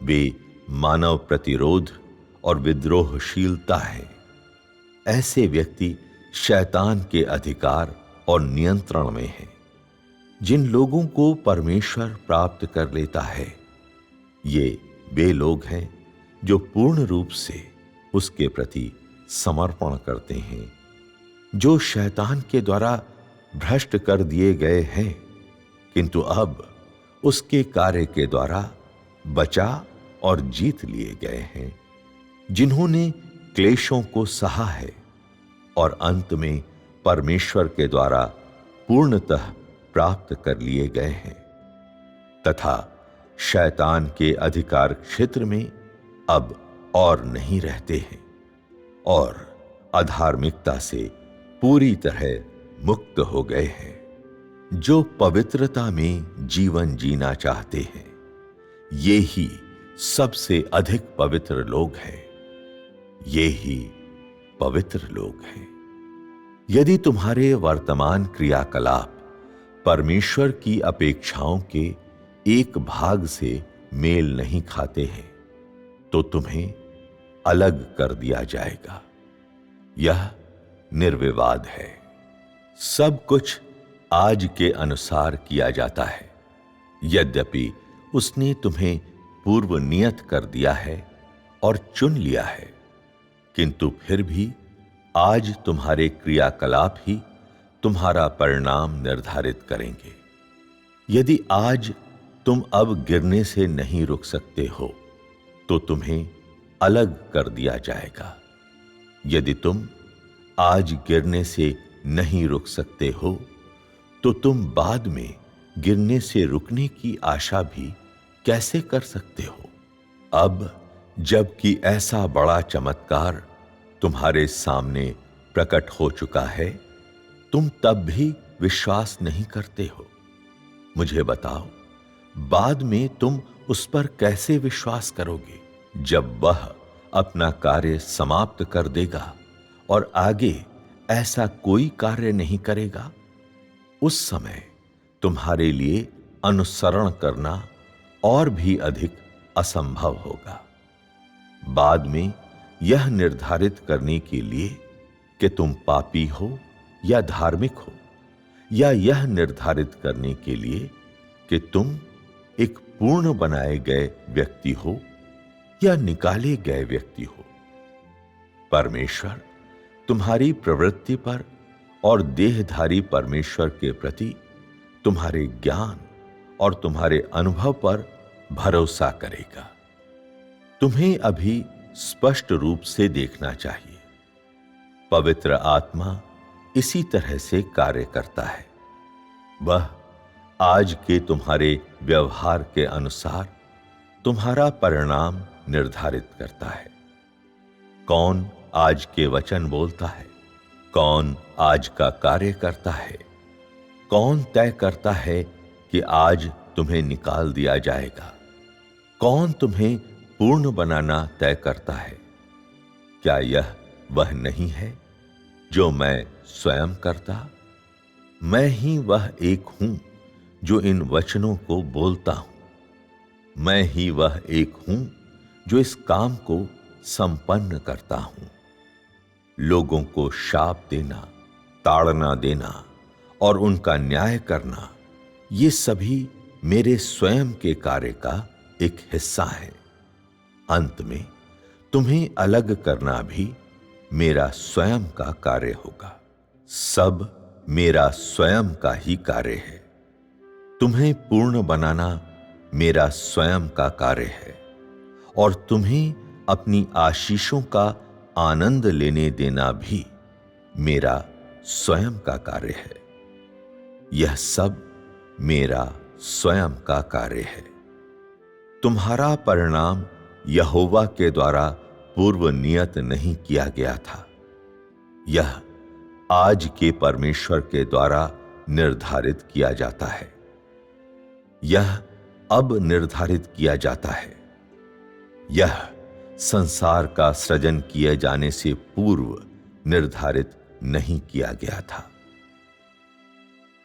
वे मानव प्रतिरोध और विद्रोहशीलता है। ऐसे व्यक्ति शैतान के अधिकार और नियंत्रण में हैं। जिन लोगों को परमेश्वर प्राप्त कर लेता है, ये वे लोग हैं जो पूर्ण रूप से उसके प्रति समर्पण करते हैं, जो शैतान के द्वारा भ्रष्ट कर दिए गए हैं, किंतु अब उसके कार्य के द्वारा बचा और जीत लिए गए हैं, जिन्होंने क्लेशों को सहा है और अंत में परमेश्वर के द्वारा पूर्णतः प्राप्त कर लिए गए हैं, तथा शैतान के अधिकार क्षेत्र में अब और नहीं रहते हैं और अधार्मिकता से पूरी तरह मुक्त हो गए हैं। जो पवित्रता में जीवन जीना चाहते हैं, ये ही सबसे अधिक पवित्र लोग हैं। ये ही पवित्र लोग हैं। यदि तुम्हारे वर्तमान क्रियाकलाप परमेश्वर की अपेक्षाओं के एक भाग से मेल नहीं खाते हैं, तो तुम्हें अलग कर दिया जाएगा। यह निर्विवाद है। सब कुछ आज के अनुसार किया जाता है। यद्यपि उसने तुम्हें पूर्व नियत कर दिया है और चुन लिया है, किंतु फिर भी आज तुम्हारे क्रियाकलाप ही तुम्हारा परिणाम निर्धारित करेंगे। यदि आज तुम अब गिरने से नहीं रुक सकते हो तो तुम्हें अलग कर दिया जाएगा। यदि तुम आज गिरने से नहीं रुक सकते हो तो तुम बाद में गिरने से रुकने की आशा भी कैसे कर सकते हो? अब जबकि ऐसा बड़ा चमत्कार तुम्हारे सामने प्रकट हो चुका है, तुम तब भी विश्वास नहीं करते हो। मुझे बताओ, बाद में तुम उस पर कैसे विश्वास करोगे जब वह अपना कार्य समाप्त कर देगा और आगे ऐसा कोई कार्य नहीं करेगा? उस समय तुम्हारे लिए अनुसरण करना और भी अधिक असंभव होगा। बाद में यह निर्धारित करने के लिए कि तुम पापी हो या धार्मिक हो, या यह निर्धारित करने के लिए कि तुम एक पूर्ण बनाए गए व्यक्ति हो या निकाले गए व्यक्ति हो, परमेश्वर तुम्हारी प्रवृत्ति पर और देहधारी परमेश्वर के प्रति तुम्हारे ज्ञान और तुम्हारे अनुभव पर भरोसा करेगा। तुम्हें अभी स्पष्ट रूप से देखना चाहिए। पवित्र आत्मा इसी तरह से कार्य करता है। वह आज के तुम्हारे व्यवहार के अनुसार तुम्हारा परिणाम निर्धारित करता है। कौन आज के वचन बोलता है, कौन आज का कार्य करता है, कौन तय करता है कि आज तुम्हें निकाल दिया जाएगा, कौन तुम्हें पूर्ण बनाना तय करता है? क्या यह वह नहीं है जो मैं स्वयं करता? मैं ही वह एक हूं जो इन वचनों को बोलता हूं। मैं ही वह एक हूं जो इस काम को संपन्न करता हूं। लोगों को शाप देना, ताड़ना देना और उनका न्याय करना, ये सभी मेरे स्वयं के कार्य का एक हिस्सा है। अंत में तुम्हें अलग करना भी मेरा स्वयं का कार्य होगा। सब मेरा स्वयं का ही कार्य है। तुम्हें पूर्ण बनाना मेरा स्वयं का कार्य है और तुम्हें अपनी आशीषों का आनंद लेने देना भी मेरा स्वयं का कार्य है। यह सब मेरा स्वयं का कार्य है। तुम्हारा परिणाम यहोवा के द्वारा पूर्व नियत नहीं किया गया था। यह आज के परमेश्वर के द्वारा निर्धारित किया जाता है। यह अब निर्धारित किया जाता है। यह संसार का सृजन किए जाने से पूर्व निर्धारित नहीं किया गया था।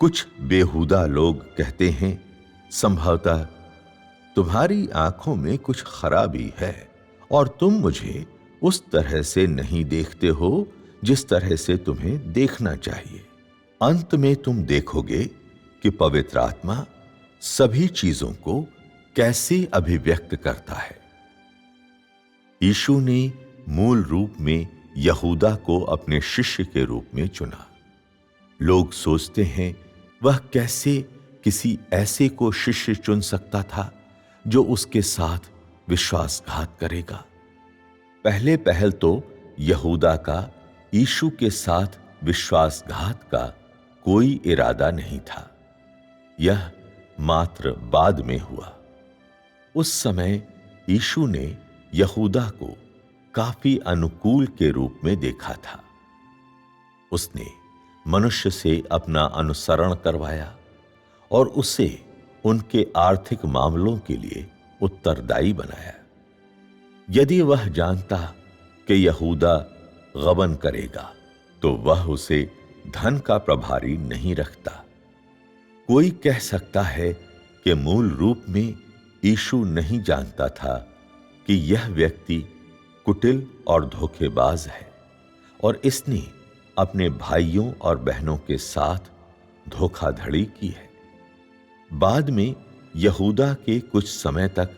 कुछ बेहुदा लोग कहते हैं, संभवतः तुम्हारी आंखों में कुछ खराबी है और तुम मुझे उस तरह से नहीं देखते हो जिस तरह से तुम्हें देखना चाहिए। अंत में तुम देखोगे कि पवित्र आत्मा सभी चीजों को कैसे अभिव्यक्त करता है। यीशु ने मूल रूप में यहूदा को अपने शिष्य के रूप में चुना। लोग सोचते हैं, वह कैसे किसी ऐसे को शिष्य चुन सकता था जो उसके साथ विश्वासघात करेगा। पहले पहल तो यहूदा का यीशु के साथ विश्वासघात का कोई इरादा नहीं था। यह मात्र बाद में हुआ। उस समय यीशु ने यहूदा को काफी अनुकूल के रूप में देखा था। उसने मनुष्य से अपना अनुसरण करवाया और उसे उनके आर्थिक मामलों के लिए उत्तरदायी बनाया। यदि वह जानता कि यहूदा गबन करेगा तो वह उसे धन का प्रभारी नहीं रखता। कोई कह सकता है कि मूल रूप में यीशु नहीं जानता था कि यह व्यक्ति कुटिल और धोखेबाज है और इसने अपने भाइयों और बहनों के साथ धोखाधड़ी की है। बाद में यहूदा के कुछ समय तक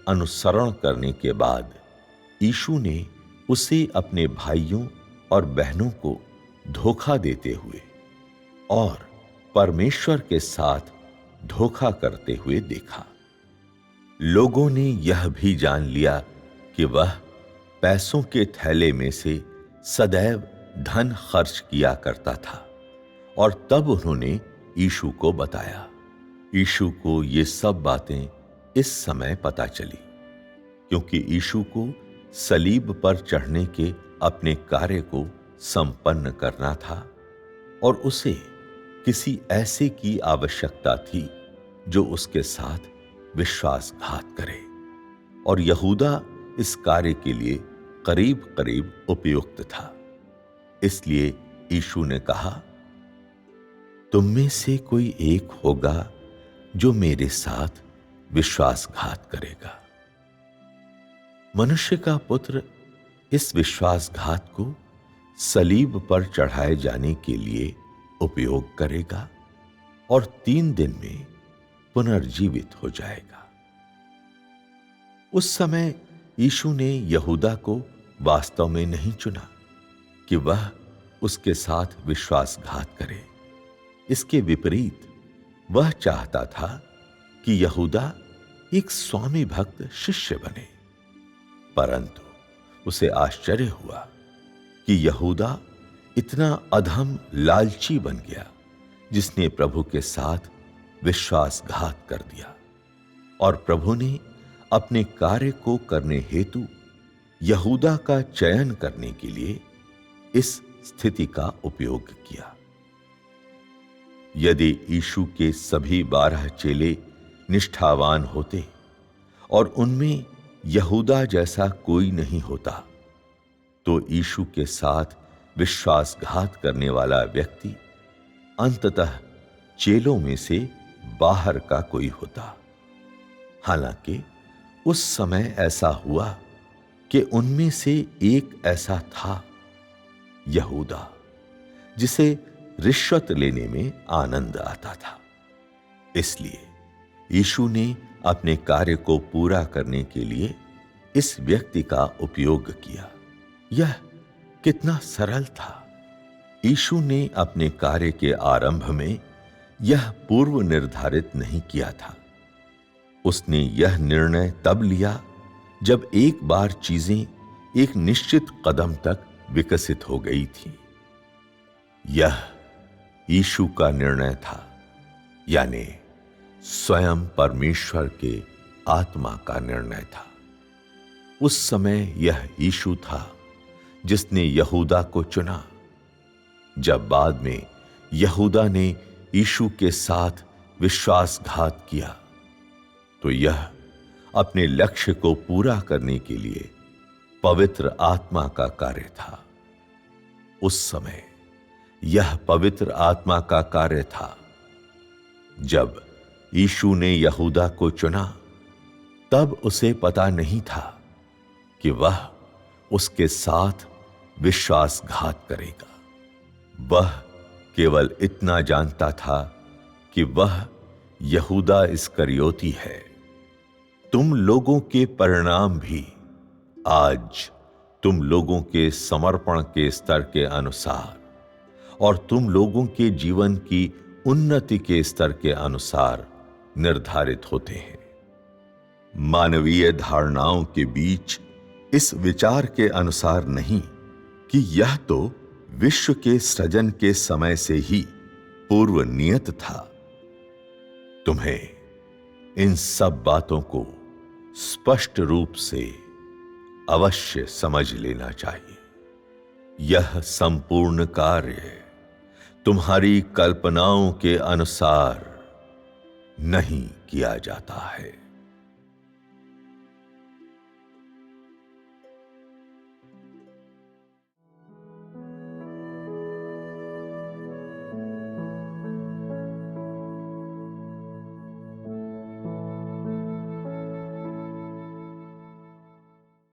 अनुसरण करने के बाद यीशु ने उसे अपने भाइयों और बहनों को धोखा देते हुए और परमेश्वर के साथ धोखा करते हुए देखा। लोगों ने यह भी जान लिया कि वह पैसों के थैले में से सदैव धन खर्च किया करता था, और तब उन्होंने यीशु को बताया। यीशु को ये सब बातें इस समय पता चली, क्योंकि यीशु को सलीब पर चढ़ने के अपने कार्य को संपन्न करना था, और उसे किसी ऐसे की आवश्यकता थी जो उसके साथ विश्वासघात करे, और यहूदा इस कार्य के लिए करीब करीब उपयुक्त था। इसलिए यीशु ने कहा, तुम में से कोई एक होगा जो मेरे साथ विश्वासघात करेगा। मनुष्य का पुत्र इस विश्वासघात को सलीब पर चढ़ाए जाने के लिए उपयोग करेगा और 3 दिन में पुनर्जीवित हो जाएगा। उस समय यीशु ने यहूदा को वास्तव में नहीं चुना कि वह उसके साथ विश्वासघात करे। इसके विपरीत वह चाहता था कि यहूदा एक स्वामी भक्त शिष्य बने, परंतु उसे आश्चर्य हुआ कि यहूदा इतना अधम लालची बन गया, जिसने प्रभु के साथ विश्वासघात कर दिया, और प्रभु ने अपने कार्य को करने हेतु यहूदा का चयन करने के लिए इस स्थिति का उपयोग किया। यदि यीशु के सभी 12 चेले निष्ठावान होते और उनमें यहूदा जैसा कोई नहीं होता, तो यीशु के साथ विश्वासघात करने वाला व्यक्ति अंततः चेलों में से बाहर का कोई होता। हालांकि उस समय ऐसा हुआ कि उनमें से एक ऐसा था, यहूदा, जिसे रिश्वत लेने में आनंद आता था। इसलिए यीशु ने अपने कार्य को पूरा करने के लिए इस व्यक्ति का उपयोग किया। यह कितना सरल था। यीशु ने अपने कार्य के आरंभ में यह पूर्व निर्धारित नहीं किया था। उसने यह निर्णय तब लिया जब एक बार चीजें एक निश्चित कदम तक विकसित हो गई थी। यह यीशु का निर्णय था, यानी स्वयं परमेश्वर के आत्मा का निर्णय था। उस समय यह यीशु था जिसने यहूदा को चुना। जब बाद में यहूदा ने यीशु के साथ विश्वासघात किया, तो यह अपने लक्ष्य को पूरा करने के लिए पवित्र आत्मा का कार्य था। उस समय यह पवित्र आत्मा का कार्य था। जब यीशु ने यहूदा को चुना, तब उसे पता नहीं था कि वह उसके साथ विश्वासघात करेगा। वह केवल इतना जानता था कि वह यहूदा इस्करियोती है। तुम लोगों के परिणाम भी आज तुम लोगों के समर्पण के स्तर के अनुसार और तुम लोगों के जीवन की उन्नति के स्तर के अनुसार निर्धारित होते हैं। मानवीय धारणाओं के बीच इस विचार के अनुसार नहीं कि यह तो विश्व के सृजन के समय से ही पूर्व नियत था। तुम्हें इन सब बातों को स्पष्ट रूप से अवश्य समझ लेना चाहिए। यह संपूर्ण कार्य तुम्हारी कल्पनाओं के अनुसार नहीं किया जाता है।